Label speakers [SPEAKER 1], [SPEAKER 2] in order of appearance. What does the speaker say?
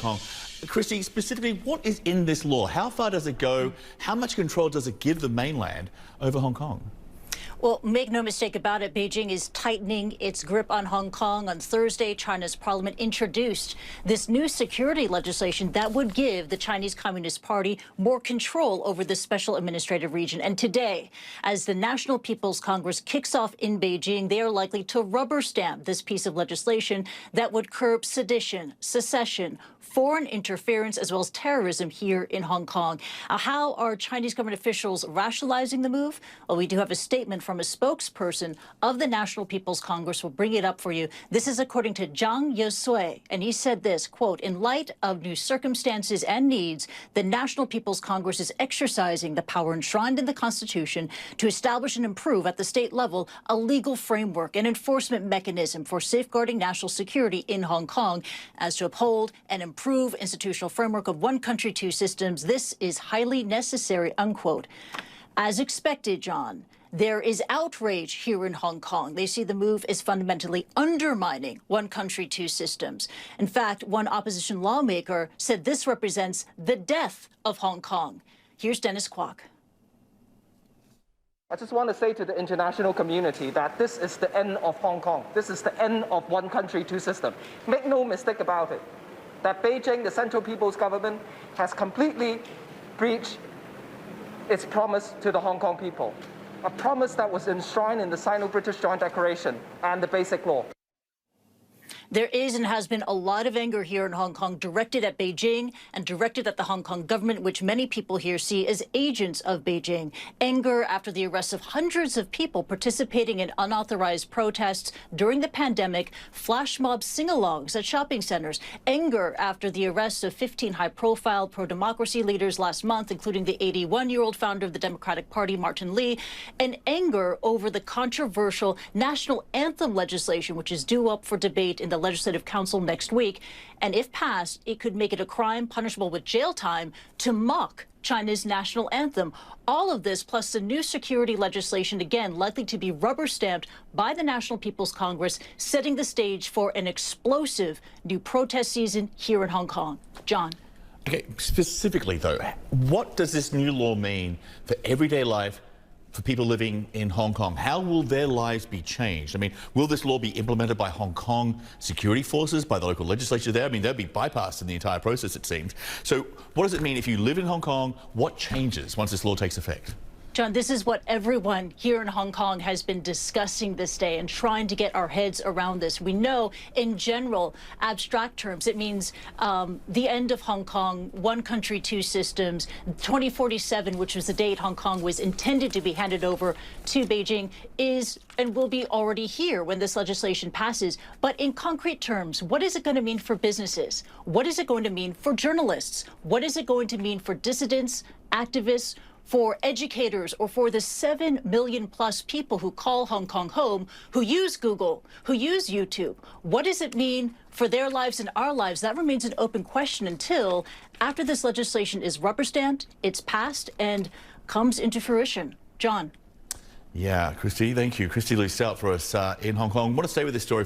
[SPEAKER 1] Kong. Kristie, specifically, what is in this law? How far does it go? How much control does it give the mainland over Hong Kong?
[SPEAKER 2] Well, make no mistake about it, Beijing is tightening its grip on Hong Kong. On Thursday, China's parliament introduced this new security legislation that would give the Chinese Communist Party more control over this special administrative region. And today, as the National People's Congress kicks off in Beijing, they are likely to rubber stamp this piece of legislation that would curb sedition, secession, foreign interference, as well as terrorism here in Hong Kong. How are Chinese government officials rationalizing the move? Well, we do have a statement from a spokesperson of the National People's Congress. We'll bring it up for you. This is according to Zhang Yesui, and he said this, quote, "In light of new circumstances and needs, the National People's Congress is exercising the power enshrined in the Constitution to establish and improve at the state level a legal framework and enforcement mechanism for safeguarding national security in Hong Kong as to uphold and improve institutional framework of one country, two systems. This is highly necessary," unquote. As expected, John, there is outrage here in Hong Kong. They see the move as fundamentally undermining one country, two systems. In fact, one opposition lawmaker said this represents the death of Hong Kong. Here's Dennis Kwok.
[SPEAKER 3] I just want to say to the international community that this is the end of Hong Kong. This is the end of one country, two systems. Make no mistake about it, that Beijing, the Central People's Government, has completely breached its promise to the Hong Kong people, a promise that was enshrined in the Sino-British Joint Declaration and the Basic Law.
[SPEAKER 2] There is and has been a lot of anger here in Hong Kong directed at Beijing and directed at the Hong Kong government, which many people here see as agents of Beijing. Anger after the arrest of hundreds of people participating in unauthorized protests during the pandemic, flash mob sing-alongs at shopping centers. Anger after the arrest of 15 high-profile pro-democracy leaders last month, including the 81-year-old founder of the Democratic Party, Martin Lee. And anger over the controversial national anthem legislation, which is due up for debate in the Legislative Council next week. And if passed, it could make it a crime punishable with jail time to mock China's national anthem. All of this, plus the new security legislation, again, likely to be rubber stamped by the National People's Congress, setting the stage for an explosive new protest season here in Hong Kong. John.
[SPEAKER 1] Okay, specifically, though, what does this new law mean for everyday life for people living in Hong Kong? How will their lives be changed? I mean, will this law be implemented by Hong Kong security forces, by the local legislature there? I mean, they'll be bypassed in the entire process, it seems. So what does it mean if you live in Hong Kong? What changes once this law takes effect?
[SPEAKER 2] John, this is what everyone here in Hong Kong has been discussing this day and trying to get our heads around this. We know, in general, abstract terms, it means the end of Hong Kong, one country, two systems. 2047, which was the date Hong Kong was intended to be handed over to Beijing, is and will be already here when this legislation passes. But in concrete terms, what is it going to mean for businesses? What is it going to mean for journalists? What is it going to mean for dissidents, activists, for educators, or for the 7 million plus people who call Hong Kong home, who use Google, who use YouTube? What does it mean for their lives and our lives? That remains an open question until after this legislation is rubber stamped, it's passed, and comes into fruition. John.
[SPEAKER 1] Yeah, Kristie, thank you. Kristie Lu Stout for us in Hong Kong. I want to stay with this story.